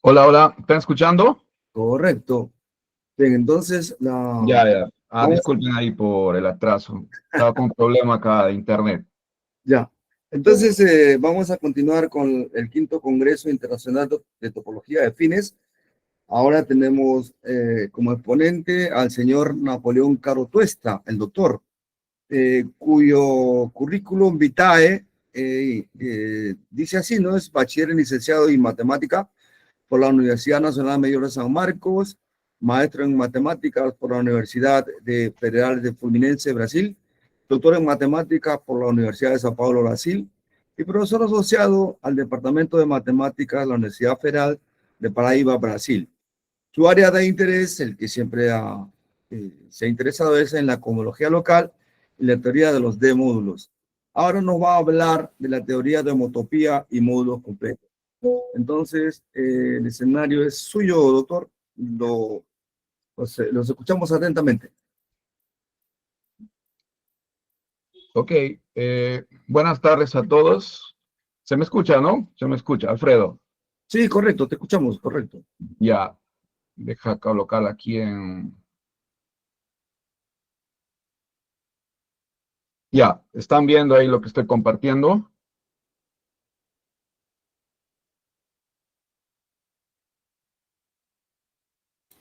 Hola, hola, ¿están escuchando? Correcto. Bien, entonces Ya. vamos, Disculpen ahí por el atraso. Estaba con un problema acá de internet. ya. Entonces vamos a continuar con el quinto Congreso Internacional de Topología de Fines. Ahora tenemos como exponente al señor Napoleón Caro Tuesta, el doctor, cuyo currículum vitae dice así, ¿no? Es bachiller en licenciado en matemática por la Universidad Nacional Mayor de San Marcos, maestro en matemáticas por la Universidad Federal de Fluminense, Brasil, doctor en matemáticas por la Universidad de Sao Paulo, Brasil, y profesor asociado al Departamento de Matemáticas de la Universidad Federal de Paraíba, Brasil. Su área de interés, el que siempre se ha interesado, es en la cosmología local y la teoría de los D-módulos. Ahora nos va a hablar de la teoría de homotopía y módulos completos. Entonces, el escenario es suyo, doctor. Los escuchamos atentamente. Ok, buenas tardes a todos. ¿Se me escucha, no? Se me escucha, Alfredo. Sí, correcto, te escuchamos, correcto. Ya, deja colocar aquí en... Ya, ¿están viendo ahí lo que estoy compartiendo?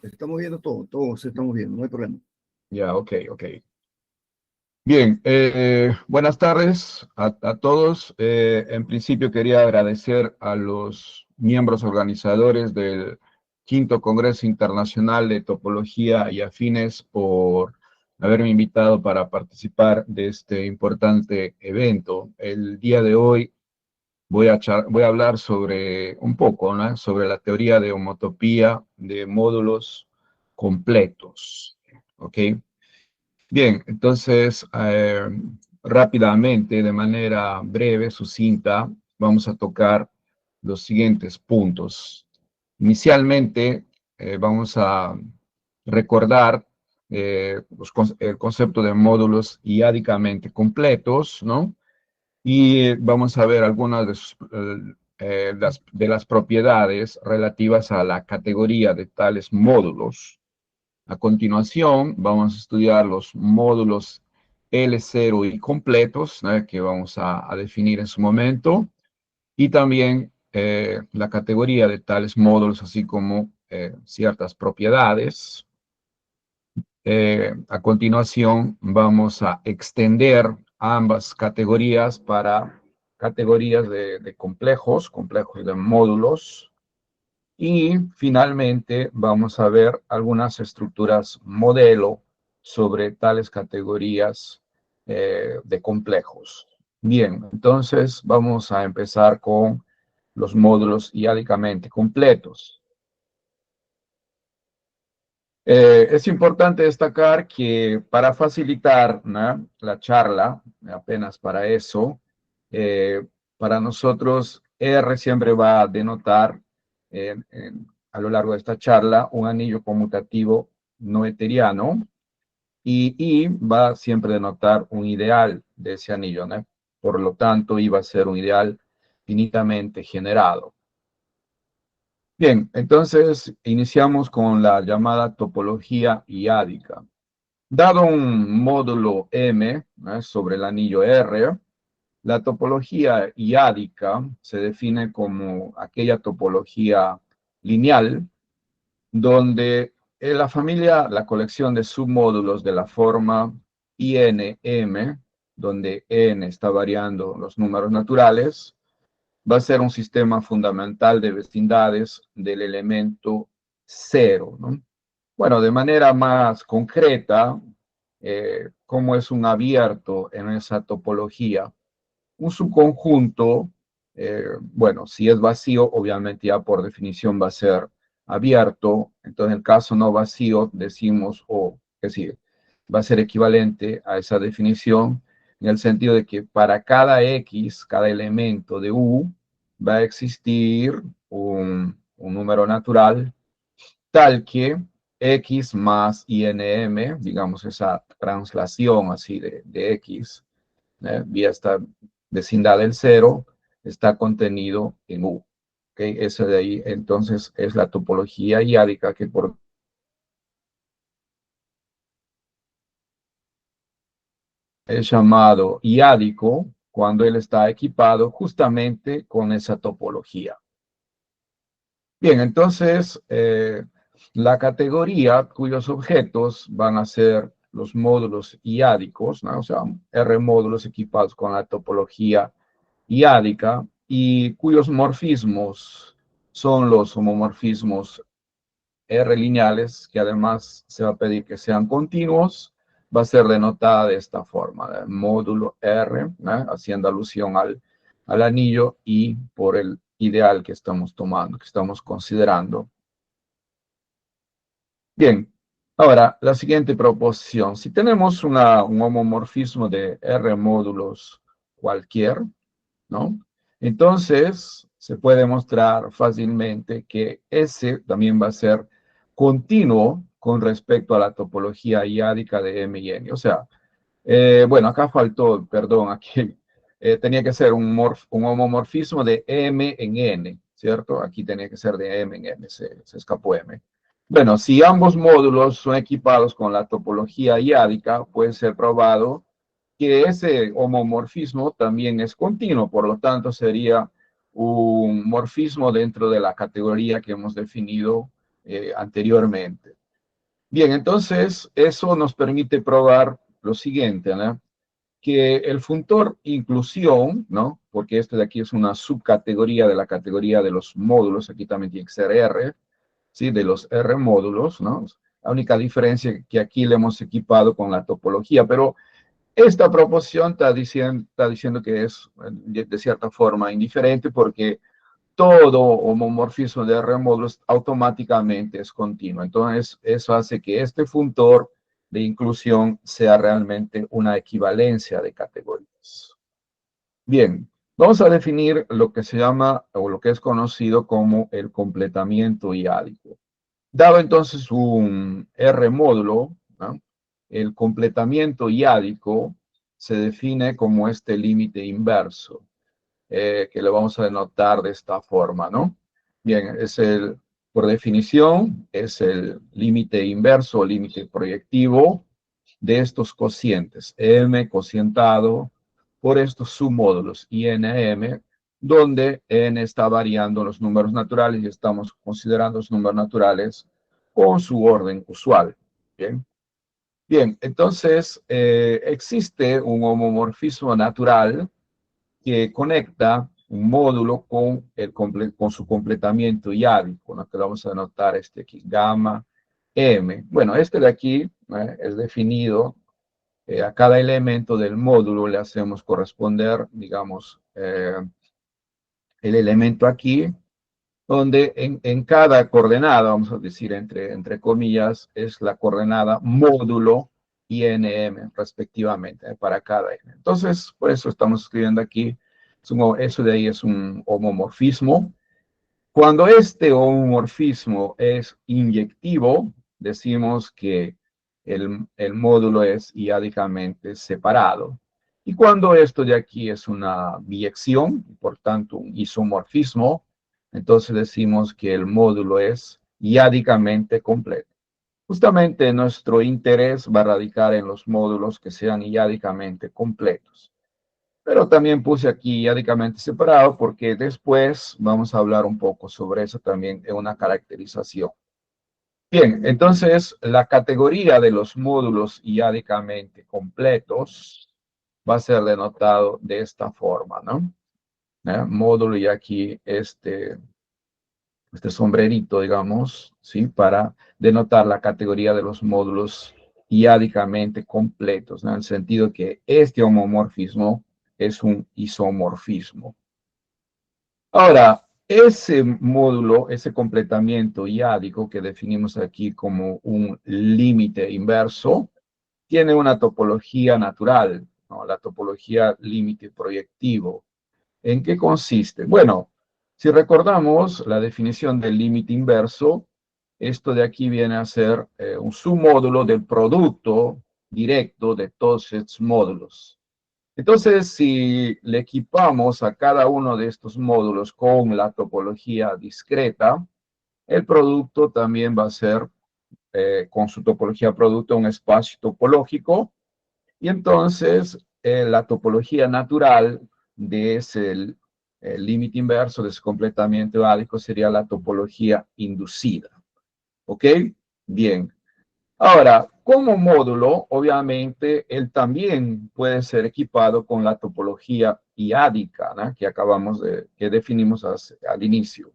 Estamos viendo todo, todos estamos viendo, no hay problema. Ya, ok. Bien, buenas tardes a todos. En principio quería agradecer a los miembros organizadores del Quinto Congreso Internacional de Topología y Afines por haberme invitado para participar de este importante evento. El día de hoy voy a hablar sobre un poco, ¿no? Sobre la teoría de homotopía de módulos completos, ¿ok? Bien, entonces, rápidamente, de manera breve, sucinta, vamos a tocar los siguientes puntos. Inicialmente, vamos a recordar el concepto de módulos iádicamente completos, ¿no? Y vamos a ver algunas de las propiedades relativas a la categoría de tales módulos. A continuación, vamos a estudiar los módulos L0 y completos, ¿no? Que vamos a definir en su momento, y también la categoría de tales módulos, así como ciertas propiedades. A continuación, vamos a extender ambas categorías para categorías de complejos de módulos. Y finalmente vamos a ver algunas estructuras modelo sobre tales categorías de complejos. Bien, entonces vamos a empezar con los módulos iádicamente completos. Es importante destacar que para facilitar, ¿no?, la charla, apenas para eso, eh, para nosotros R siempre va a denotar a lo largo de esta charla un anillo conmutativo no eteriano y I va siempre a denotar un ideal de ese anillo, ¿no? Por lo tanto, I va a ser un ideal finitamente generado. Bien, entonces iniciamos con la llamada topología iádica. Dado un módulo M, ¿no?, sobre el anillo R, la topología iádica se define como aquella topología lineal donde la colección de submódulos de la forma INM, donde n está variando los números naturales, va a ser un sistema fundamental de vecindades del elemento cero, ¿no? Bueno, de manera más concreta, ¿cómo es un abierto en esa topología? Un subconjunto, bueno, si es vacío, obviamente ya por definición va a ser abierto. Entonces, en el caso no vacío, decimos, o es decir, va a ser equivalente a esa definición en el sentido de que para cada X, cada elemento de U, va a existir un número natural tal que X más INM, digamos esa translación así de X, vía esta vecindad del cero, está contenido en U. Esa de ahí, entonces, es la topología iádica que es llamado iádico cuando él está equipado justamente con esa topología. Bien, entonces, la categoría cuyos objetos van a ser los módulos iádicos, ¿no? O sea, R módulos equipados con la topología iádica y cuyos morfismos son los homomorfismos R lineales, que además se va a pedir que sean continuos, va a ser denotada de esta forma, ¿no? Módulo R, ¿no? Haciendo alusión al anillo y por el ideal que estamos tomando, que estamos considerando. Bien, ahora la siguiente proposición. Si tenemos un homomorfismo de R módulos cualquier, ¿no? Entonces, se puede mostrar fácilmente que ese también va a ser continuo con respecto a la topología iádica de M y N. O sea, bueno, acá faltó, perdón, aquí tenía que ser un homomorfismo de M en N, ¿cierto? Aquí tenía que ser de M en N, se escapó M. Bueno, si ambos módulos son equipados con la topología iádica, puede ser probado que ese homomorfismo también es continuo, por lo tanto sería un morfismo dentro de la categoría que hemos definido anteriormente. Bien, entonces eso nos permite probar lo siguiente, ¿no? Que el funtor inclusión, ¿no? Porque esto de aquí es una subcategoría de la categoría de los módulos, aquí también tiene que ser R, ¿sí? De los R módulos, ¿no? La única diferencia que aquí le hemos equipado con la topología, pero esta proposición está diciendo que es de cierta forma indiferente porque todo homomorfismo de R módulos automáticamente es continuo. Entonces, eso hace que este funtor de inclusión sea realmente una equivalencia de categorías. Bien, vamos a definir lo que se llama o lo que es conocido como el completamiento iádico. Dado entonces un R módulo, ¿no? El completamiento iádico se define como este límite inverso, que lo vamos a denotar de esta forma, ¿no? Bien, por definición, es el límite inverso o límite proyectivo de estos cocientes, M cocientado por estos submódulos INM, donde n está variando los números naturales y estamos considerando los números naturales con su orden usual. Bien, bien, entonces existe un homomorfismo natural que conecta un módulo con su completamiento iádico, ¿no? Que lo vamos a anotar este aquí, gamma M. Bueno, este de aquí es definido, a cada elemento del módulo le hacemos corresponder, digamos, el elemento aquí, donde en cada coordenada, vamos a decir entre comillas, es la coordenada módulo y nm respectivamente, para cada n. Entonces, por eso estamos escribiendo aquí, eso de ahí es un homomorfismo. Cuando este homomorfismo es inyectivo, decimos que el módulo es iádicamente separado. Y cuando esto de aquí es una biyección, por tanto un isomorfismo, entonces decimos que el módulo es iádicamente completo. Justamente nuestro interés va a radicar en los módulos que sean iádicamente completos. Pero también puse aquí iádicamente separado porque después vamos a hablar un poco sobre eso también en una caracterización. Bien, entonces la categoría de los módulos iádicamente completos va a ser denotado de esta forma, ¿no? Módulo y aquí este sombrerito, digamos, ¿sí? Para denotar la categoría de los módulos iádicamente completos, ¿no? En el sentido que este homomorfismo es un isomorfismo. Ahora, ese módulo, ese completamiento iádico que definimos aquí como un límite inverso, tiene una topología natural, ¿no? La topología límite proyectivo. ¿En qué consiste? Bueno, si recordamos la definición del límite inverso, esto de aquí viene a ser un submódulo del producto directo de todos estos módulos. Entonces, si le equipamos a cada uno de estos módulos con la topología discreta, el producto también va a ser, con su topología producto, un espacio topológico. Y entonces, la topología natural de ese el límite inverso, de ese completamiento ádico, sería la topología inducida. ¿Ok? Bien. Ahora, como módulo, obviamente, él también puede ser equipado con la topología iádica, ¿no? Que definimos al inicio.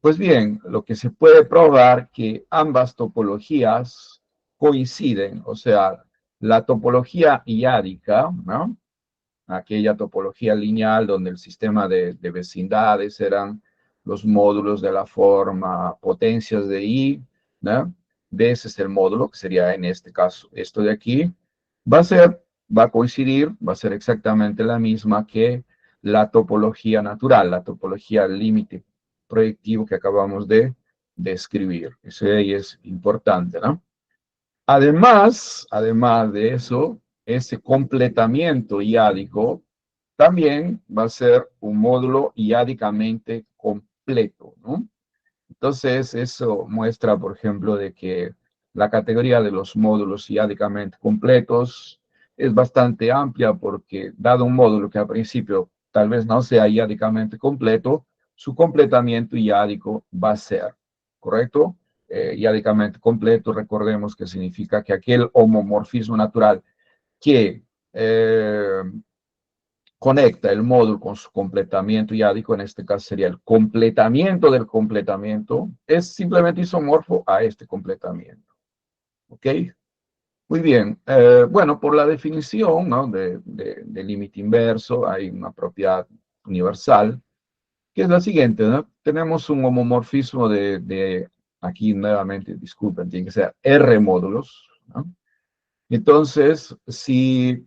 Pues bien, lo que se puede probar que ambas topologías coinciden, o sea, la topología iádica, ¿no? Aquella topología lineal donde el sistema de vecindades eran los módulos de la forma potencias de I, ¿no? De ese es el módulo, que sería en este caso esto de aquí, va a ser, va a coincidir, va a ser exactamente la misma que la topología natural, la topología límite proyectivo que acabamos de describir. Eso ahí es importante, ¿no? Además de eso, ese completamiento iádico también va a ser un módulo iádicamente completo, ¿no? Entonces, eso muestra, por ejemplo, de que la categoría de los módulos iádicamente completos es bastante amplia porque, dado un módulo que al principio tal vez no sea iádicamente completo, su completamiento iádico va a ser, ¿correcto? Iádicamente completo, recordemos que significa que aquel homomorfismo natural que conecta el módulo con su completamiento iádico, en este caso sería el completamiento del completamiento, es simplemente isomorfo a este completamiento. ¿Ok? Muy bien. Bueno, por la definición, ¿no? de límite inverso, hay una propiedad universal, que es la siguiente, ¿no? Tenemos un homomorfismo aquí nuevamente, disculpen, tiene que ser R módulos, ¿no? Entonces, si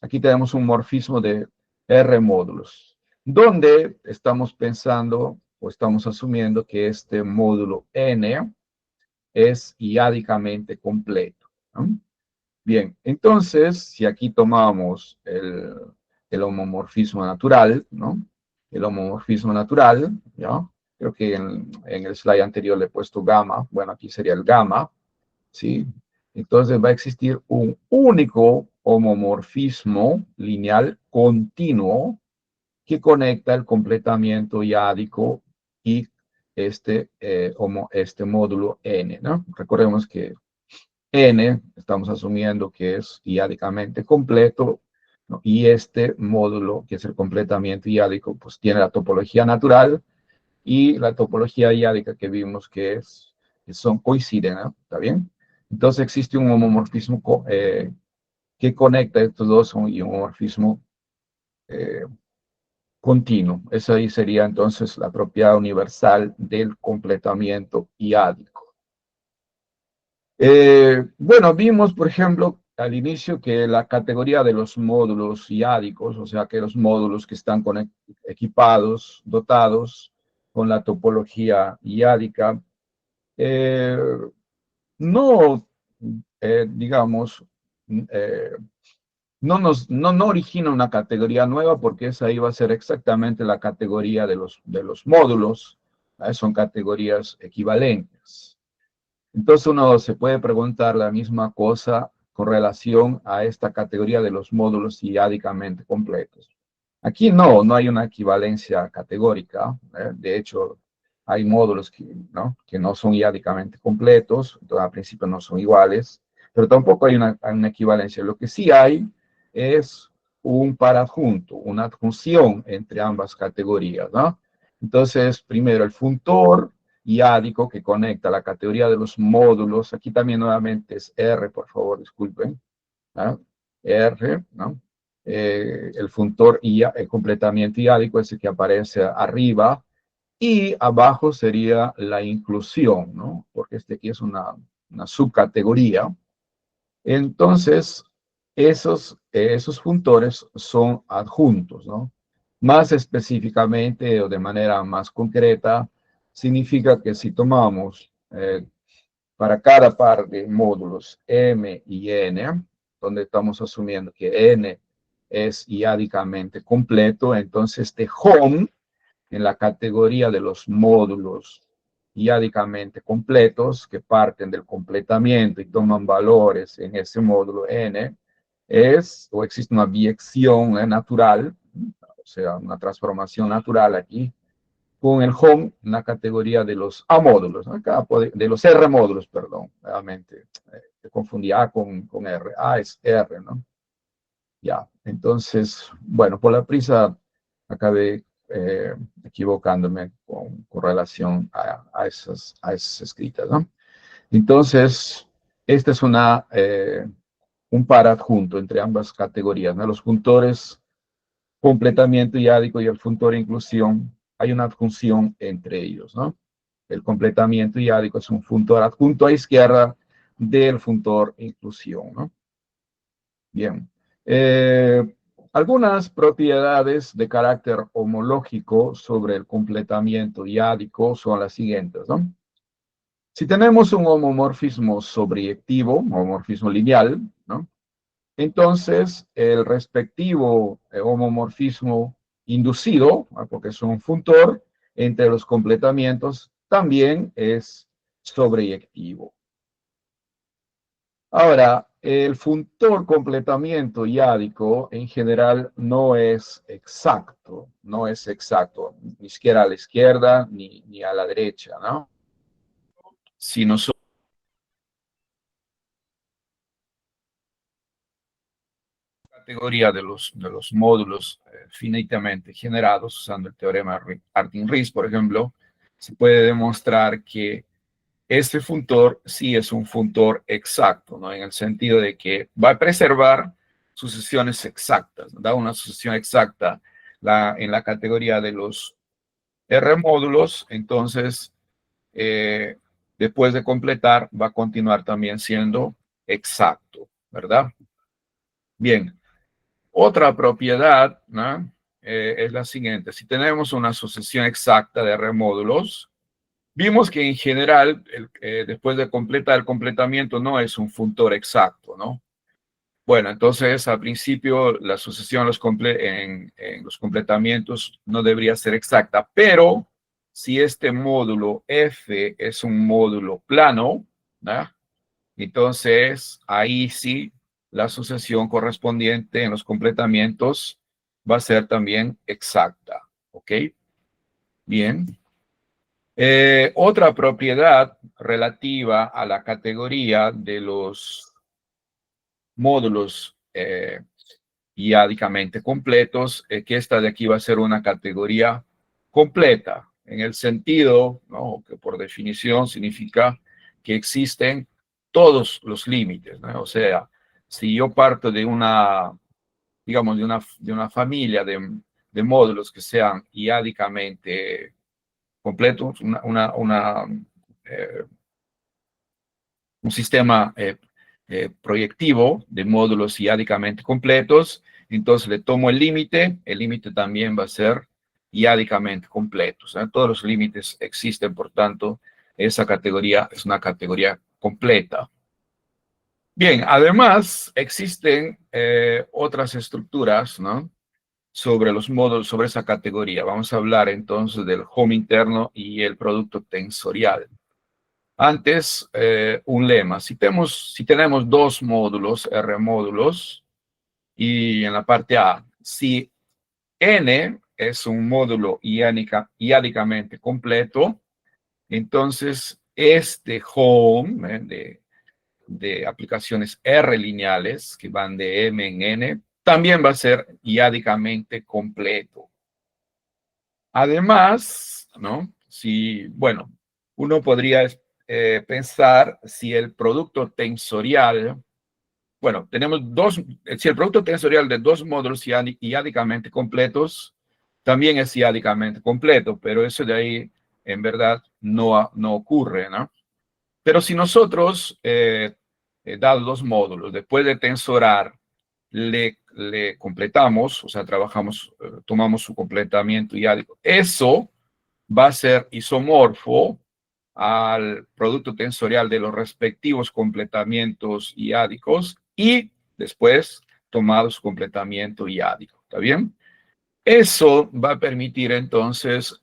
aquí tenemos un morfismo de R módulos, donde estamos pensando o estamos asumiendo que este módulo N es iádicamente completo, ¿no? Bien, entonces, si aquí tomamos el homomorfismo natural, ¿no? El homomorfismo natural, ¿ya? Creo que en el slide anterior le he puesto gamma, bueno, aquí sería el gamma, ¿sí? Entonces va a existir un único homomorfismo lineal continuo que conecta el completamiento iádico y este módulo n, ¿no? Recordemos que n estamos asumiendo que es iádicamente completo, ¿no? Y este módulo, que es el completamiento iádico, pues tiene la topología natural y la topología iádica que vimos que son coinciden, ¿no? ¿Está bien? Entonces existe un homomorfismo que conecta estos dos y un homomorfismo eh, continuo. Esa ahí sería entonces la propiedad universal del completamiento iádico. Bueno, vimos, por ejemplo, al inicio que la categoría de los módulos iádicos, o sea, que los módulos que están equipados, dotados con la topología iádica, eh, no, digamos, eh, no origina una categoría nueva porque esa iba a ser exactamente la categoría de los módulos, son categorías equivalentes. Entonces uno se puede preguntar la misma cosa con relación a esta categoría de los módulos iádicamente completos. Aquí no hay una equivalencia categórica. De hecho, hay módulos que no son iádicamente completos, entonces al principio no son iguales, pero tampoco hay una equivalencia. Lo que sí hay es un paradjunto, una adjunción entre ambas categorías, ¿no? Entonces, primero el funtor iádico que conecta la categoría de los módulos, aquí también nuevamente es R, por favor, disculpen, ¿no? R, ¿no? El funtor el completamiento iádico, ese que aparece arriba, y abajo sería la inclusión, ¿no? Porque este aquí es una subcategoría. Entonces, esos funtores son adjuntos, ¿no? Más específicamente o de manera más concreta, significa que si tomamos para cada par de módulos M y N, donde estamos asumiendo que N es iádicamente completo. Entonces, este home en la categoría de los módulos iádicamente completos que parten del completamiento y toman valores en ese módulo n, es o existe una biyección natural, o sea, una transformación natural aquí, con el home en la categoría de los A módulos, ¿no? De los R módulos, perdón, realmente, confundí A con R, A es R, ¿no? Ya, entonces, bueno, por la prisa acabé equivocándome con relación a esas escritas, ¿no? Entonces, esta es un par adjunto entre ambas categorías, ¿no? Los funtores completamiento iádico y el funtor inclusión, hay una adjunción entre ellos, ¿no? El completamiento iádico es un funtor adjunto a izquierda del funtor inclusión, ¿no? Bien. Algunas propiedades de carácter homológico sobre el completamiento iádico son las siguientes, ¿no? Si tenemos un homomorfismo sobreyectivo, homomorfismo lineal, ¿no? Entonces, el respectivo homomorfismo inducido, porque es un funtor entre los completamientos, también es sobreyectivo. Ahora, el funtor completamiento iádico en general no es exacto, ni siquiera a la izquierda ni a la derecha, ¿no? Si nosotros categoría de los módulos finitamente generados usando el teorema Artin-Ries, por ejemplo, se puede demostrar que este funtor sí es un funtor exacto, ¿no? En el sentido de que va a preservar sucesiones exactas, ¿no? Da una sucesión exacta en la categoría de los R módulos, entonces después de completar va a continuar también siendo exacto, ¿verdad? Bien. Otra propiedad, ¿no? Es la siguiente. Si tenemos una sucesión exacta de R módulos, vimos que en general, después de completar el completamiento, no es un funtor exacto, ¿no? Bueno, entonces al principio la sucesión en los completamientos no debería ser exacta, pero si este módulo F es un módulo plano, ¿no? Entonces ahí sí la sucesión correspondiente en los completamientos va a ser también exacta, ¿ok? Bien. Otra propiedad relativa a la categoría de los módulos iádicamente completos, que esta de aquí va a ser una categoría completa, en el sentido, ¿no? Que por definición significa que existen todos los límites, ¿no? O sea, si yo parto de una, digamos, de una familia de módulos que sean iádicamente completos, eh, un sistema proyectivo de módulos iádicamente completos, entonces le tomo el límite también va a ser iádicamente completo. O sea, todos los límites existen, por tanto, esa categoría es una categoría completa. Bien, además existen otras estructuras, ¿no? Sobre los módulos, sobre esa categoría. Vamos a hablar entonces del home interno y el producto tensorial. Antes, un lema. Si tenemos dos módulos, R módulos, y en la parte A, si N es un módulo iádicamente completo, entonces este home de aplicaciones R lineales que van de M en N, también va a ser iádicamente completo. Además, ¿no? Si, bueno, uno podría pensar si el producto tensorial, bueno, tenemos si el producto tensorial de dos módulos iádicamente completos, también es iádicamente completo, pero eso de ahí en verdad no ocurre, ¿no? Pero si nosotros, dados dos módulos, después de tensorar, le completamos, o sea, tomamos su completamiento iádico, eso va a ser isomorfo al producto tensorial de los respectivos completamientos iádicos y después tomado su completamiento iádico, ¿está bien? Eso va a permitir entonces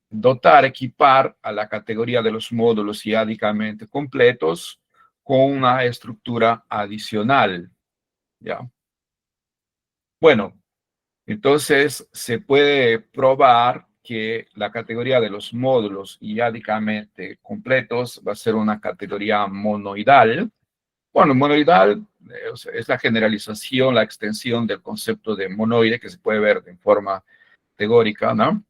dotar, equipar a la categoría de los módulos iádicamente completos con una estructura adicional, ¿ya? Bueno, entonces se puede probar que la categoría de los módulos iádicamente completos va a ser una categoría monoidal. Bueno, monoidal o sea, es la generalización, la extensión del concepto de monoide que se puede ver de forma teórica, ¿no?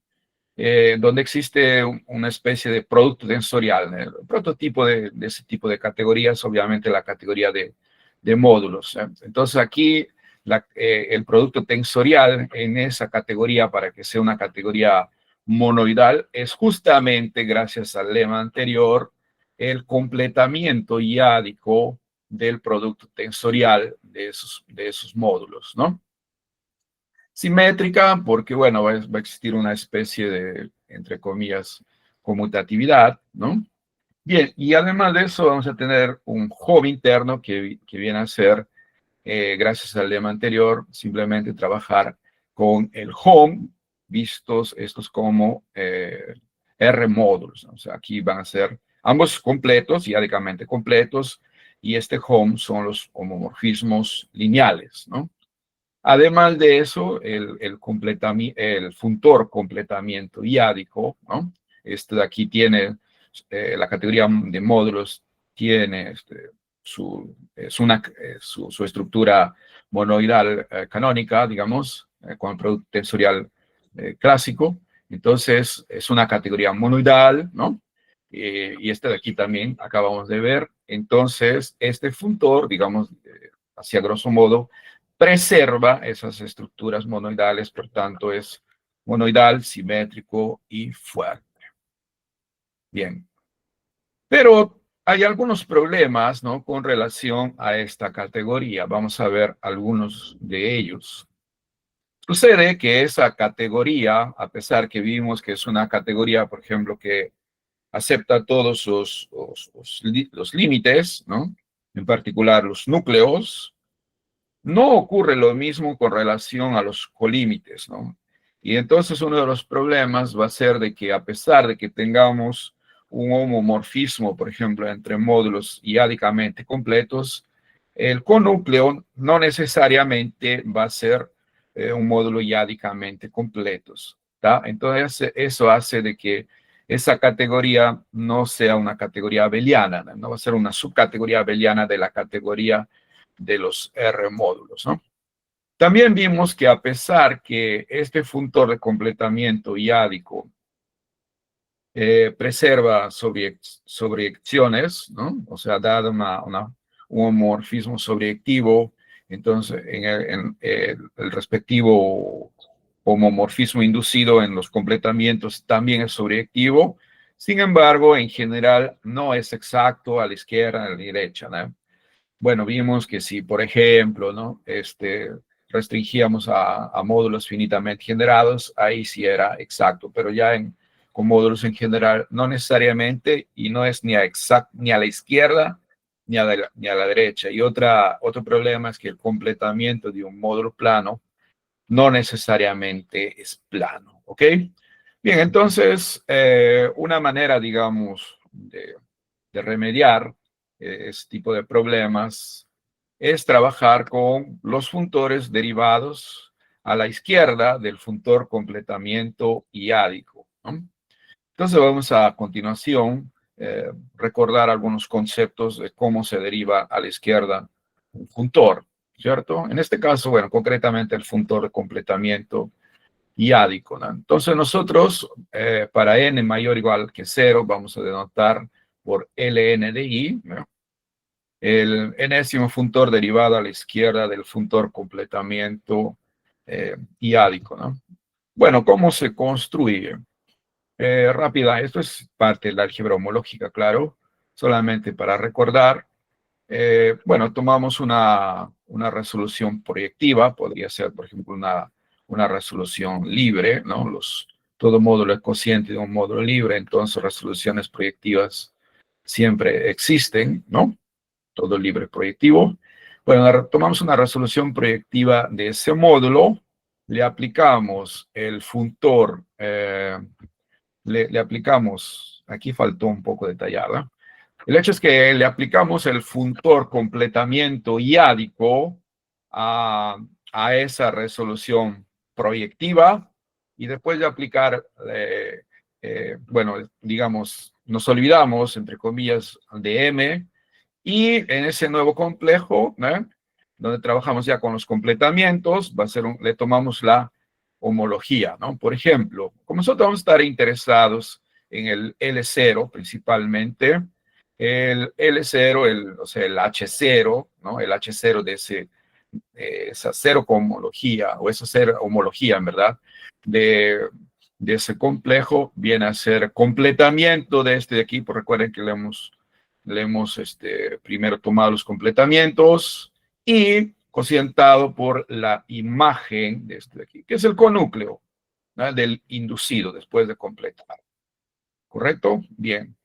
Donde existe una especie de producto tensorial. El prototipo de ese tipo de categorías, obviamente la categoría de módulos. Entonces aquí el producto tensorial en esa categoría, para que sea una categoría monoidal, es justamente, gracias al lema anterior, el completamiento iádico del producto tensorial de esos módulos, ¿no? Simétrica, porque, bueno, va a existir una especie de, entre comillas, conmutatividad, ¿no? Bien, y además de eso vamos a tener un home interno que viene a ser, gracias al lema anterior, simplemente trabajar con el home, vistos estos como R módulos, ¿no? O sea, aquí van a ser ambos completos, iádicamente completos, y este home son los homomorfismos lineales, ¿no? Además de eso, el funtor completamiento iádico, ¿no? Este de aquí tiene, la categoría de módulos tiene su estructura monoidal canónica, digamos, con el producto tensorial clásico. Entonces, es una categoría monoidal, ¿no? Y este de aquí también acabamos de ver. Entonces, este funtor, digamos, hacia grosso modo, preserva esas estructuras monoidales, por tanto es monoidal, simétrico y fuerte. Bien, pero hay algunos problemas, ¿no?, con relación a esta categoría. Vamos a ver algunos de ellos. Sucede que esa categoría, a pesar que vimos que es una categoría, por ejemplo, que acepta todos los límites, ¿no?, en particular los núcleos, no ocurre lo mismo con relación a los colímites, ¿no? Y entonces uno de los problemas va a ser de que, a pesar de que tengamos un homomorfismo, por ejemplo, entre módulos iádicamente completos, el conúcleo no necesariamente va a ser un módulo iádicamente completos, ¿tá? Entonces eso hace de que esa categoría no sea una categoría abeliana, no va a ser una subcategoría abeliana de la categoría de los R módulos, ¿no? También vimos que, a pesar que este funtor de completamiento iádico preserva sobreyecciones, ¿no? O sea, dado un homomorfismo sobreyectivo, entonces el respectivo homomorfismo inducido en los completamientos también es sobreyectivo. Sin embargo, en general no es exacto a la izquierda, a la derecha, ¿no? Bueno, vimos que si, por ejemplo, ¿no?, restringíamos a módulos finitamente generados, ahí sí era exacto, pero ya con módulos en general no necesariamente, y no es ni a la izquierda ni a la derecha. Y otro problema es que el completamiento de un módulo plano no necesariamente es plano, ¿ok? Bien, entonces, una manera, digamos, de remediar este tipo de problemas es trabajar con los funtores derivados a la izquierda del funtor completamiento iádico, ¿no? Entonces vamos a continuación recordar algunos conceptos de cómo se deriva a la izquierda un funtor, ¿cierto? En este caso, bueno, concretamente el funtor de completamiento iádico, ¿no? Entonces nosotros, para n mayor o igual que 0, vamos a denotar por ln de i, ¿no?, el enésimo funtor derivado a la izquierda del funtor completamiento iádico, ¿no? Bueno, ¿cómo se construye? Rápida, esto es parte de la álgebra homológica, claro, solamente para recordar. Bueno, tomamos una resolución proyectiva, podría ser, por ejemplo, una resolución libre, ¿no? Todo módulo es cociente de un módulo libre, entonces resoluciones proyectivas siempre existen, ¿no? Todo libre proyectivo. Bueno, tomamos una resolución proyectiva de ese módulo, le aplicamos el funtor, le aplicamos, aquí faltó un poco detallarla. El hecho es que le aplicamos el funtor completamiento iádico a esa resolución proyectiva y después de aplicar, bueno, digamos, nos olvidamos, entre comillas, de M y en ese nuevo complejo, ¿no? Donde trabajamos ya con los completamientos, va a ser le tomamos la homología, ¿no? Por ejemplo, como nosotros vamos a estar interesados en el L0 principalmente, el L0, o sea, el H0, ¿no? El H0 de esa cero homología, o esa cero homología, en verdad, de ese complejo, viene a ser completamiento de este de aquí, pues recuerden que le hemos primero tomado los completamientos y cocientado por la imagen de este de aquí, que es el conúcleo, ¿no? Del inducido después de completar. ¿Correcto? Bien.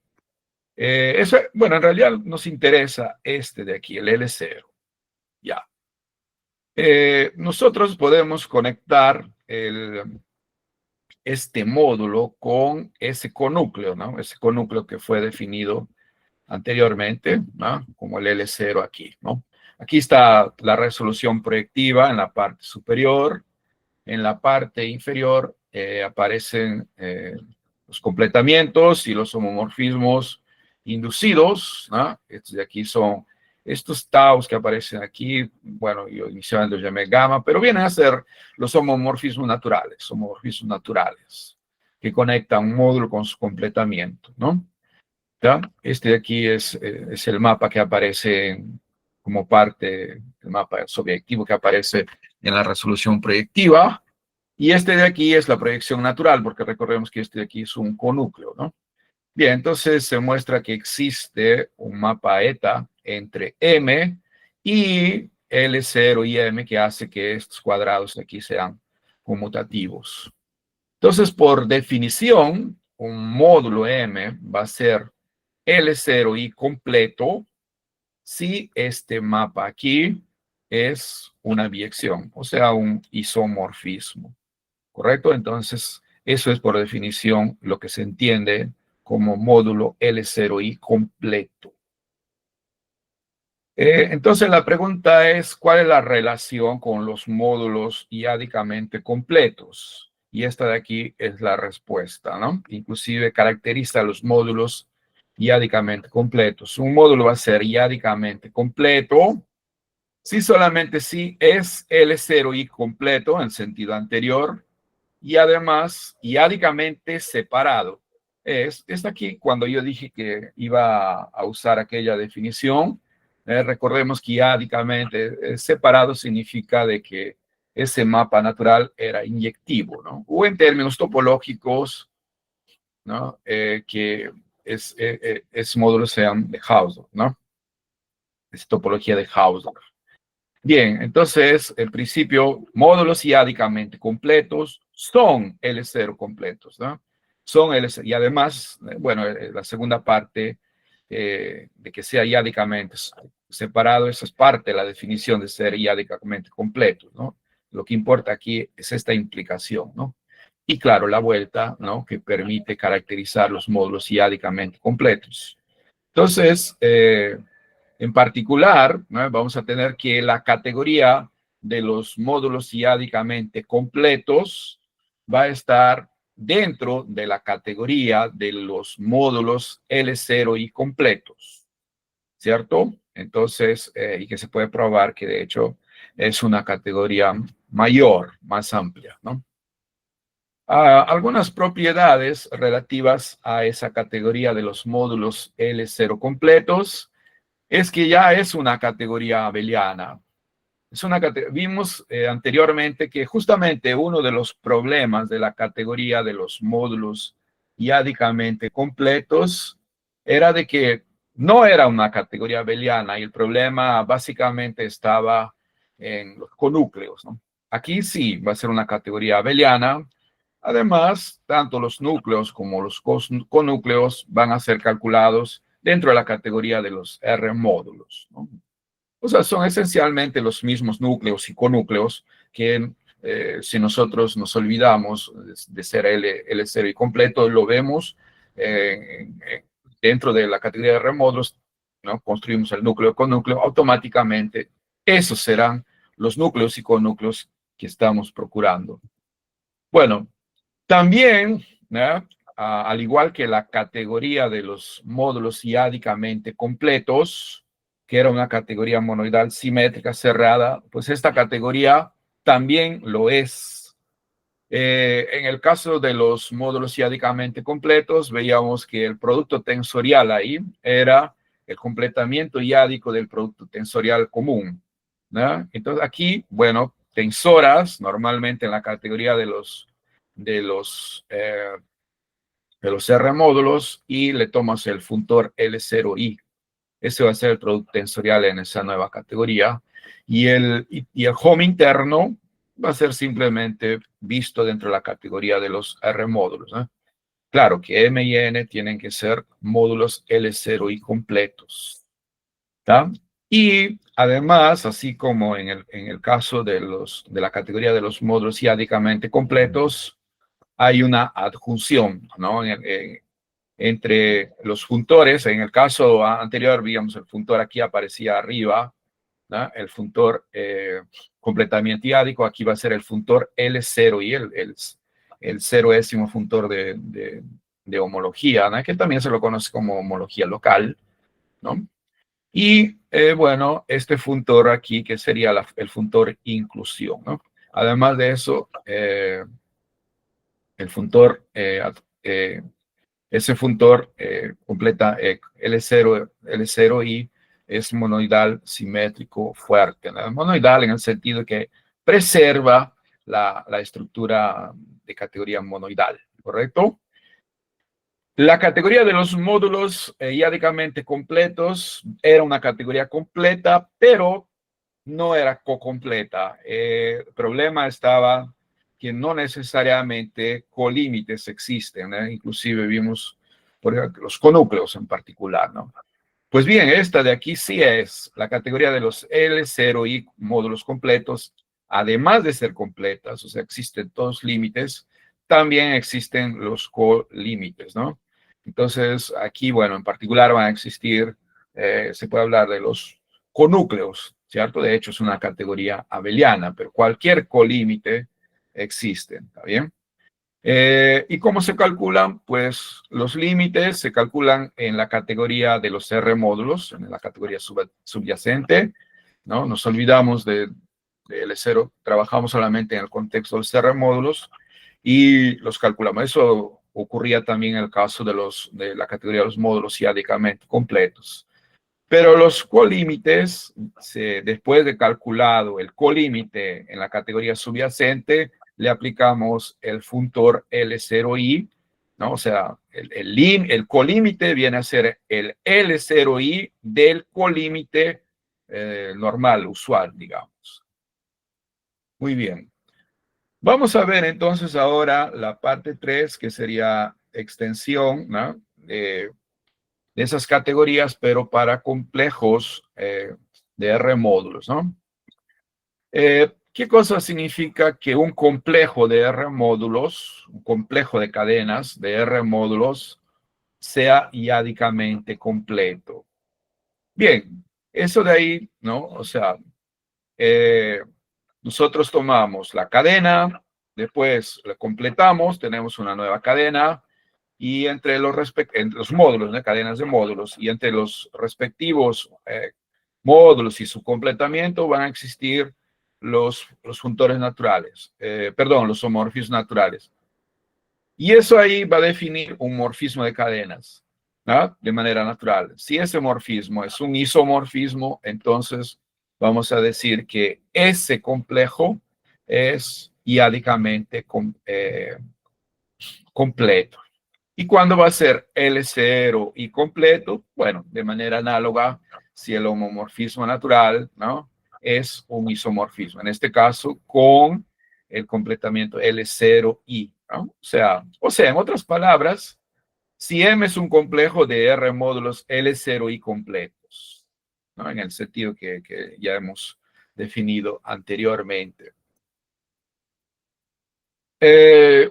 Eso, bueno, en realidad nos interesa este de aquí, el L0. Ya. Nosotros podemos conectar este módulo con ese conúcleo, ¿no? Ese conúcleo que fue definido anteriormente, ¿no? Como el L0 aquí, ¿no? Aquí está la resolución proyectiva en la parte superior. En la parte inferior aparecen los completamientos y los homomorfismos inducidos, ¿no? Estos de aquí son estos taus que aparecen aquí, bueno, yo inicialmente los llamé gamma, pero vienen a ser los homomorfismos naturales, que conectan un módulo con su completamiento, ¿no? ¿Ya? Este de aquí es el mapa que aparece como parte del mapa subjetivo que aparece en la resolución proyectiva. Y este de aquí es la proyección natural, porque recordemos que este de aquí es un conúcleo, ¿no? Bien, entonces se muestra que existe un mapa eta entre M y L0 y M que hace que estos cuadrados de aquí sean conmutativos. Entonces, por definición, un módulo M va a ser L0 y completo si este mapa aquí es una biyección, o sea, un isomorfismo. ¿Correcto? Entonces, eso es por definición lo que se entiende como módulo L0i completo. Entonces, la pregunta es, ¿cuál es la relación con los módulos iádicamente completos? Y esta de aquí es la respuesta, ¿no? Inclusive caracteriza los módulos iádicamente completos. Un módulo va a ser iádicamente completo si solamente si es L0i completo en sentido anterior y además iádicamente separado. Está aquí cuando yo dije que iba a usar aquella definición. Recordemos que iádicamente separado significa de que ese mapa natural era inyectivo, ¿no? O en términos topológicos, ¿no? Que es módulo sean de Hausdorff, ¿no? Es topología de Hausdorff. Bien, entonces, en principio, módulos iádicamente completos son L0 completos, ¿no? Son L0, y además, bueno, la segunda parte de que sea iádicamente separado, esa es parte de la definición de ser iádicamente completos, ¿no? Lo que importa aquí es esta implicación, ¿no? Y claro, la vuelta, ¿no? Que permite caracterizar los módulos iádicamente completos. Entonces, en particular, ¿no? Vamos a tener que la categoría de los módulos iádicamente completos va a estar dentro de la categoría de los módulos L0 y completos, ¿cierto? Entonces, y que se puede probar que de hecho es una categoría mayor, más amplia, ¿no? Algunas propiedades relativas a esa categoría de los módulos L0 completos es que ya es una categoría abeliana. Vimos anteriormente que justamente uno de los problemas de la categoría de los módulos iádicamente completos era de que no era una categoría abeliana y el problema básicamente estaba en los conúcleos, ¿no? Aquí sí va a ser una categoría abeliana. Además, tanto los núcleos como los conúcleos van a ser calculados dentro de la categoría de los R módulos, ¿no? O sea, son esencialmente los mismos núcleos y conúcleos que si nosotros nos olvidamos de ser L0 y completo, lo vemos dentro de la categoría de remódulos, ¿no? Construimos el núcleo con núcleo, automáticamente esos serán los núcleos y conúcleos que estamos procurando. Bueno, también, ¿no? Al igual que la categoría de los módulos iádicamente completos, que era una categoría monoidal simétrica cerrada, pues esta categoría también lo es. En el caso de los módulos iádicamente completos, veíamos que el producto tensorial ahí era el completamiento iádico del producto tensorial común, ¿no? Entonces aquí, bueno, tensoras, normalmente en la categoría de los, eh, de los R módulos, y le tomas el funtor L0i. Ese va a ser el producto tensorial en esa nueva categoría. Y el home interno va a ser simplemente visto dentro de la categoría de los R módulos, ¿no? Claro que M y N tienen que ser módulos L0i completos, ¿tá? Y además, así como en el caso de la categoría de los módulos iádicamente completos, hay una adjunción, ¿no? Entre los funtores. En el caso anterior, digamos, el funtor aquí aparecía arriba, ¿no? El funtor completamiento iádico, aquí va a ser el funtor L0 y el ceroésimo funtor de homología, ¿no? Que también se lo conoce como homología local, ¿no? Y bueno, este funtor aquí, que sería el funtor inclusión, ¿no? Además de eso, el funtor ese funtor completa L0i es monoidal simétrico fuerte, ¿no? Monoidal en el sentido que preserva la estructura de categoría monoidal, ¿correcto? La categoría de los módulos iádicamente completos era una categoría completa, pero no era co-completa. El problema estaba que no necesariamente colímites existen, ¿eh? Inclusive vimos, por ejemplo, los conúcleos en particular, ¿no? Pues bien, esta de aquí sí es la categoría de los L0i módulos completos, además de ser completas, o sea, existen todos límites, también existen los colímites, ¿no? Entonces, aquí, bueno, en particular van a existir, se puede hablar de los conúcleos, ¿cierto? De hecho, es una categoría abeliana, pero cualquier colímite existe, ¿está bien? ¿Y cómo se calculan? Pues los límites se calculan en la categoría de los R módulos, en la categoría subyacente, ¿no? Nos olvidamos de L0, trabajamos solamente en el contexto de los R módulos y los calculamos. Eso ocurría también en el caso de la categoría de los módulos iádicamente completos. Pero los colímites, después de calculado el colímite en la categoría subyacente, le aplicamos el funtor L0i, ¿no? O sea, el colímite viene a ser el L0i del colímite normal, usual, digamos. Muy bien. Vamos a ver entonces ahora la parte 3, que sería extensión, ¿no? De esas categorías, pero para complejos de R módulos, ¿no? ¿Qué cosa significa que un complejo de R módulos, un complejo de cadenas de R módulos, sea iádicamente completo? Bien, eso de ahí, ¿no? O sea, nosotros tomamos la cadena, después la completamos, tenemos una nueva cadena, y entre los módulos, ¿no? Cadenas de módulos, y entre los respectivos módulos y su completamiento van a existir los funtores naturales, perdón, los homomorfismos naturales. Y eso ahí va a definir un morfismo de cadenas, ¿no? De manera natural. Si ese morfismo es un isomorfismo, entonces vamos a decir que ese complejo es iádicamente completo. ¿Y cuándo va a ser L0 y completo? Bueno, de manera análoga, si el homomorfismo natural, ¿no? Es un isomorfismo, en este caso con el completamiento L0i, ¿no? O sea, en otras palabras, si M es un complejo de R módulos L0i completos, ¿no? En el sentido que ya hemos definido anteriormente.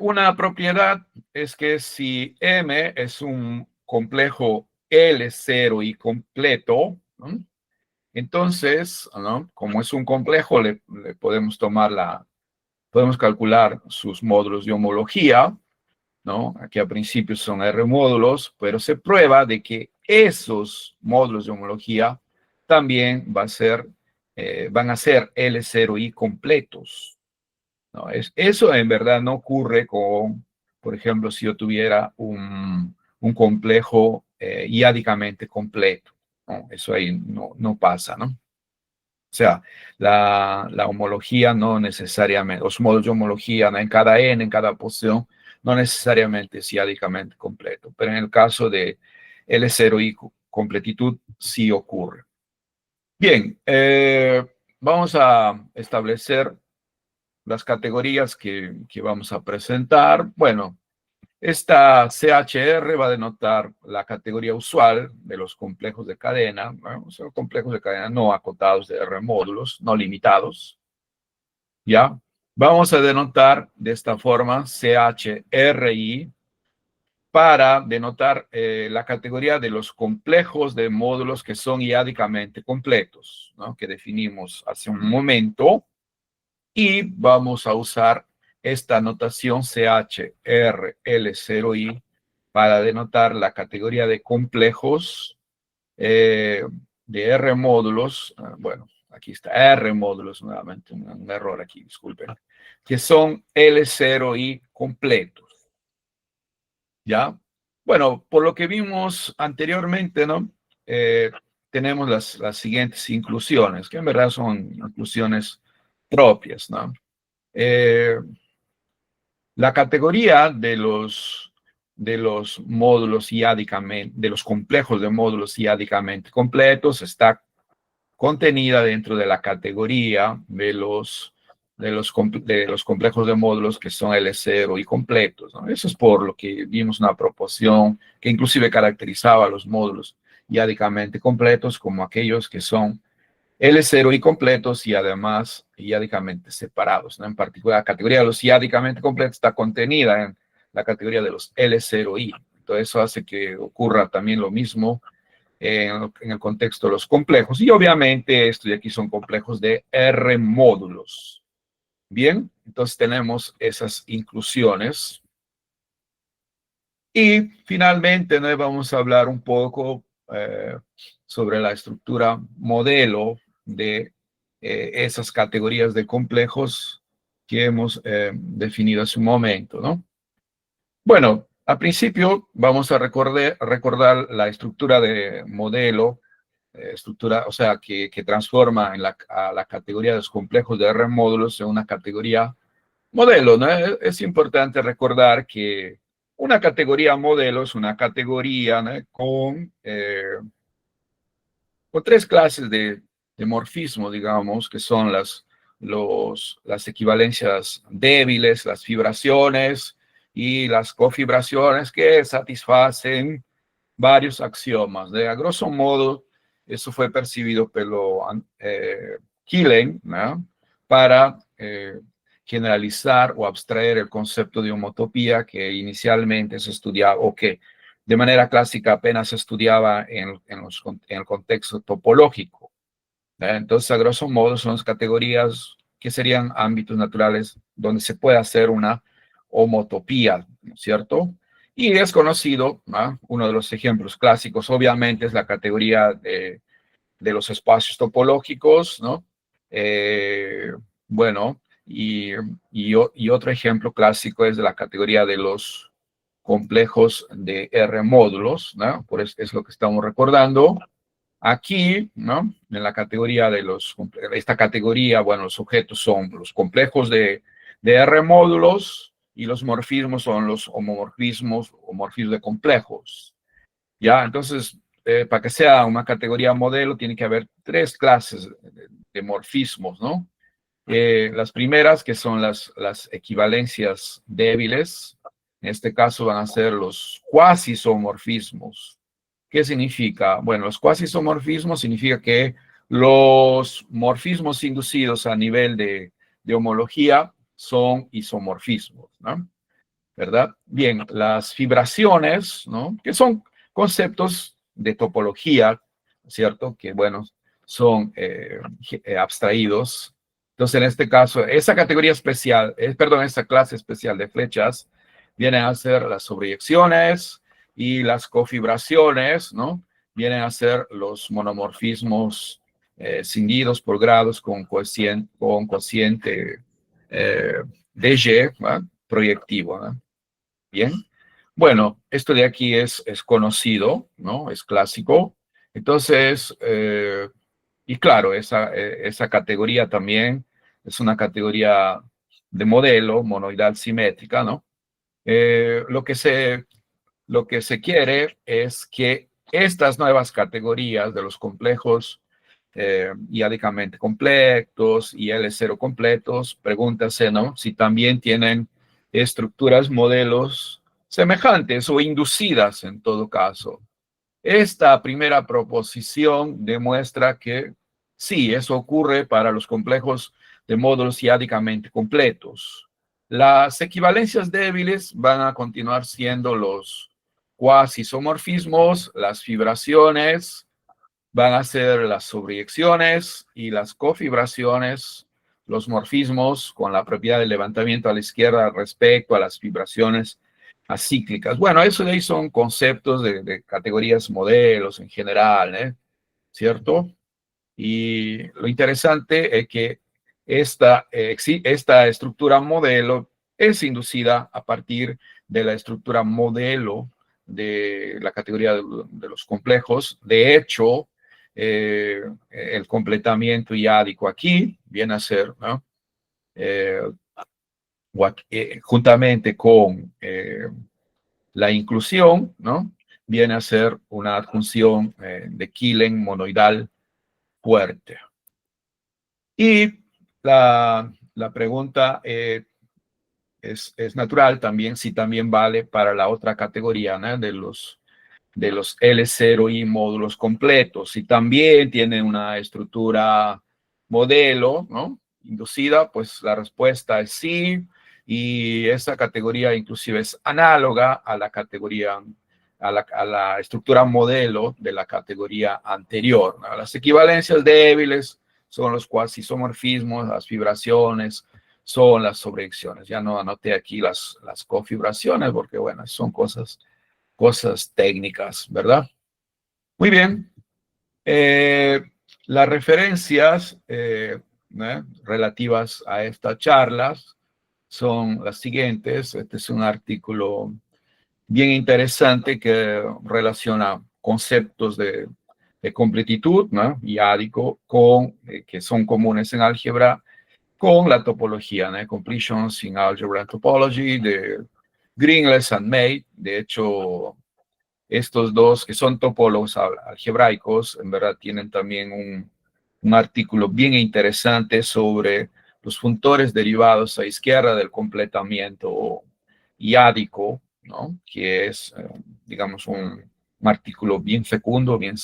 Una propiedad es que si M es un complejo L0 y completo, ¿no? Entonces, ¿no? Como es un complejo, le podemos podemos calcular sus módulos de homología, ¿no? Aquí al principio son R módulos, pero se prueba de que esos módulos de homología también van a ser L0i completos, ¿no? Eso en verdad no ocurre con, por ejemplo, si yo tuviera un complejo iádicamente completo, ¿no? Eso ahí no pasa, ¿no? O sea, la homología no necesariamente, los módulos de homología, ¿no? En cada N, en cada posición, no necesariamente es iádicamente completo, pero en el caso de L0i completitud sí ocurre. Bien, vamos a establecer las categorías que vamos a presentar. Bueno, esta CHR va a denotar la categoría usual de los complejos de cadena, ¿no? O sea, complejos de cadena no acotados de R módulos, no limitados. ¿Ya? Vamos a denotar de esta forma CHRI para denotar la categoría de los complejos de módulos que son iádicamente completos, ¿no? Que definimos hace un momento. Y vamos a usar esta notación CHRL0I para denotar la categoría de complejos de R módulos. Bueno, aquí está R módulos nuevamente, un error aquí, disculpen, que son L0I completos. ¿Ya? Bueno, por lo que vimos anteriormente, ¿no? Tenemos las siguientes inclusiones, que en verdad son inclusiones propias, ¿no? La categoría de los módulos iádicamente, de los complejos de módulos iádicamente completos está contenida dentro de la categoría de los complejos de módulos que son L0 y completos, ¿no? Eso es por lo que vimos una proporción que inclusive caracterizaba a los módulos iádicamente completos como aquellos que son L0 y completos y además iádicamente separados, ¿no? En particular, la categoría de los iádicamente completos está contenida en la categoría de los L0i. Entonces, eso hace que ocurra también lo mismo en el contexto de los complejos. Y obviamente, estos de aquí son complejos de R módulos. Bien, entonces tenemos esas inclusiones. Y finalmente, ¿no? Vamos a hablar un poco sobre la estructura modelo de esas categorías de complejos que hemos definido hace un momento, ¿no? Bueno, al principio vamos a recordar la estructura de modelo, estructura, o sea, que transforma a la categoría de los complejos de R módulos en una categoría modelo, ¿no? Es importante recordar que una categoría modelo es una categoría, ¿no? Con tres clases de morfismo, digamos, que son las equivalencias débiles, las fibraciones y las cofibraciones que satisfacen varios axiomas. A grosso modo, eso fue percibido por Killen, ¿no? Para generalizar o abstraer el concepto de homotopía que inicialmente se estudiaba o que de manera clásica apenas se estudiaba en el contexto topológico. Entonces, a grosso modo, son las categorías que serían ámbitos naturales donde se puede hacer una homotopía, ¿no es cierto? Y es conocido, ¿no? Uno de los ejemplos clásicos, obviamente, es la categoría de los espacios topológicos, ¿no? Bueno, y otro ejemplo clásico es de la categoría de los complejos de R módulos, ¿no? Por eso es lo que estamos recordando. Aquí, ¿no? En la categoría esta categoría, bueno, los objetos son los complejos de R módulos y los morfismos son los homomorfismos o morfismos de complejos. ¿Ya? Entonces, para que sea una categoría modelo, tiene que haber tres clases de morfismos, ¿no? Las primeras, que son las equivalencias débiles, en este caso van a ser los cuasisomorfismos, ¿Qué significa? Bueno, los cuasisomorfismos significa que los morfismos inducidos a nivel de homología son isomorfismos, ¿no? ¿Verdad? Bien, las fibraciones, ¿no? Que son conceptos de topología, ¿cierto? Que, bueno, son abstraídos. Entonces, en este caso, esa categoría especial, perdón, esa clase especial de flechas vienen a ser las sobreyecciones y las cofibraciones, ¿no? Vienen a ser los monomorfismos cindidos por grados con cociente DG, ¿va? Proyectivo, ¿no? Bien. Bueno, esto de aquí es conocido, ¿no? Es clásico. Entonces, y claro, esa categoría también es una categoría de modelo monoidal simétrica, ¿no? Lo que se quiere es que estas nuevas categorías de los complejos iádicamente completos y L0 completos, pregúntase, ¿no? Si también tienen estructuras, modelos semejantes o inducidas en todo caso. Esta primera proposición demuestra que sí, eso ocurre para los complejos de módulos iádicamente completos. Las equivalencias débiles van a continuar siendo los cuasisomorfismos, las fibraciones, van a ser las sobreyecciones y las cofibraciones, los morfismos con la propiedad del levantamiento a la izquierda respecto a las fibraciones acíclicas. Bueno, eso de ahí son conceptos de categorías modelos en general, ¿cierto? Y lo interesante es que esta estructura modelo es inducida a partir de la estructura modelo de la categoría de los complejos. De hecho, el completamiento iádico aquí viene a ser, ¿no? Eh, Juntamente con la inclusión, ¿no? Viene a ser una adjunción de Killen monoidal fuerte. Y la pregunta es natural también, si también vale para la otra categoría, ¿no? de los L0i módulos completos. Si también tienen una estructura modelo, ¿no? Inducida, pues la respuesta es sí. Y esa categoría inclusive es análoga a la categoría, a la estructura modelo de la categoría anterior, ¿no? Las equivalencias débiles son los cuasisomorfismos, las fibraciones son las sobreyecciones. Ya no anoté aquí las cofibraciones porque, bueno, son cosas técnicas, ¿verdad? Muy bien. Las referencias relativas a estas charlas son las siguientes. Este es un artículo bien interesante que relaciona conceptos de completitud, ¿no? Y ádico que son comunes en álgebra con la topología, ¿no? Completions in Algebra and Topology de Greenless and May. De hecho, estos dos que son topólogos algebraicos, en verdad tienen también un artículo bien interesante sobre los funtores derivados a izquierda del completamiento iádico, ¿no? Que es, digamos, un artículo bien fecundo, bien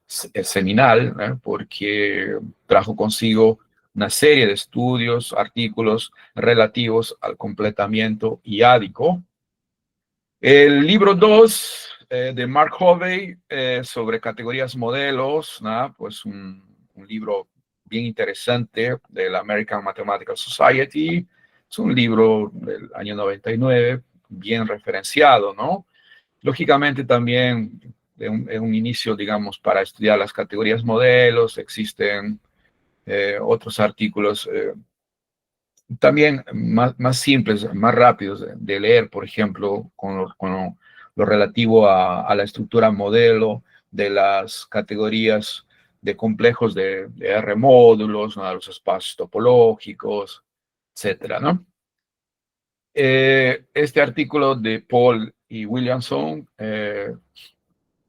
seminal, ¿eh? Porque trajo consigo una serie de estudios, artículos relativos al completamiento iádico. El libro 2 de Mark Hovey sobre categorías modelos, ¿no? Pues un libro bien interesante de la American Mathematical Society. Es un libro del año 99, bien referenciado, ¿no? Lógicamente también en un inicio, digamos, para estudiar las categorías modelos, existen otros artículos también más simples, más rápidos de leer, por ejemplo, con lo relativo a la estructura modelo de las categorías de complejos de R módulos, ¿no? Los espacios topológicos, etcétera, ¿no? Este artículo de Paul y Williamson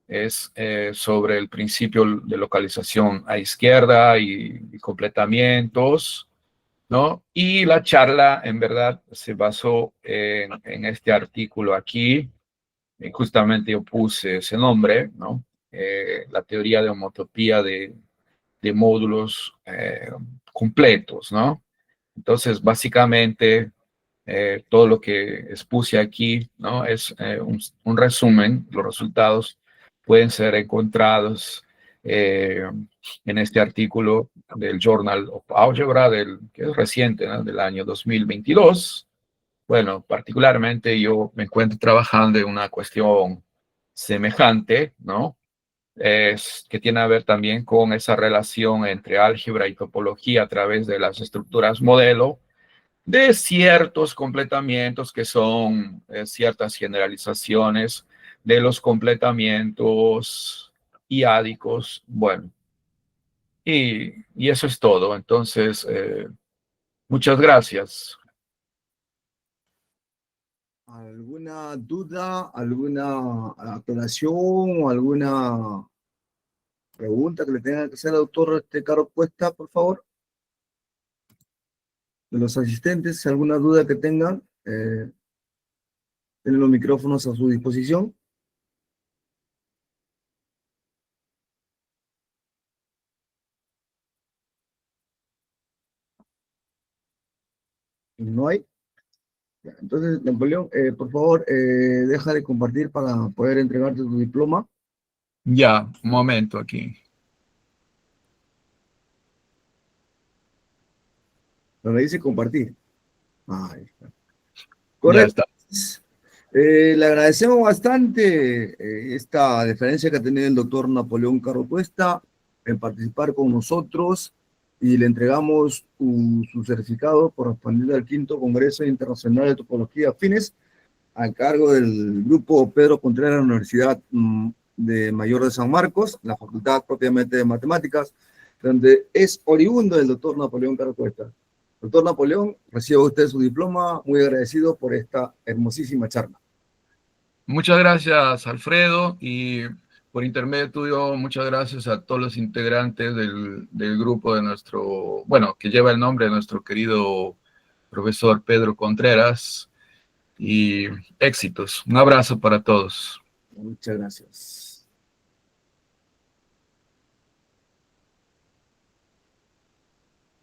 es sobre el principio de localización a izquierda y completamientos, ¿no? Y la charla, en verdad, se basó en este artículo aquí. Justamente yo puse ese nombre, ¿no? la teoría de homotopía de módulos completos, ¿no? Entonces, básicamente, todo lo que expuse aquí, ¿no? Es un resumen. Los resultados pueden ser encontrados en este artículo del Journal of Algebra, que es reciente, ¿no? Del año 2022. Bueno, particularmente yo me encuentro trabajando en una cuestión semejante, ¿no? Que tiene a ver también con esa relación entre álgebra y topología a través de las estructuras modelo, de ciertos completamientos que son ciertas generalizaciones de los completamientos iádicos. Bueno, y eso es todo. Entonces, muchas gracias. ¿Alguna duda, alguna aclaración o alguna pregunta que le tenga que hacer al doctor Carlos Cuesta, por favor? De los asistentes, alguna duda que tengan, tienen los micrófonos a su disposición. No hay. Ya, entonces, Napoleón, por favor, deja de compartir para poder entregarte tu diploma. Ya, un momento aquí. Donde dice compartir. Ahí está. Ya Correcto. está. Le agradecemos bastante esta deferencia que ha tenido el doctor Napoleón Carro Cuesta en participar con nosotros y le entregamos su certificado correspondiente al quinto Congreso Internacional de Topología Afines a cargo del grupo Pedro Contreras de la Universidad de Mayor de San Marcos, la Facultad propiamente de Matemáticas, donde es oriundo del doctor Napoleón Carro Cuesta. Doctor Napoleón, reciba usted su diploma, muy agradecido por esta hermosísima charla. Muchas gracias, Alfredo, y por intermedio tuyo, muchas gracias a todos los integrantes del grupo de nuestro, bueno, que lleva el nombre de nuestro querido profesor Pedro Contreras, y éxitos. Un abrazo para todos. Muchas gracias.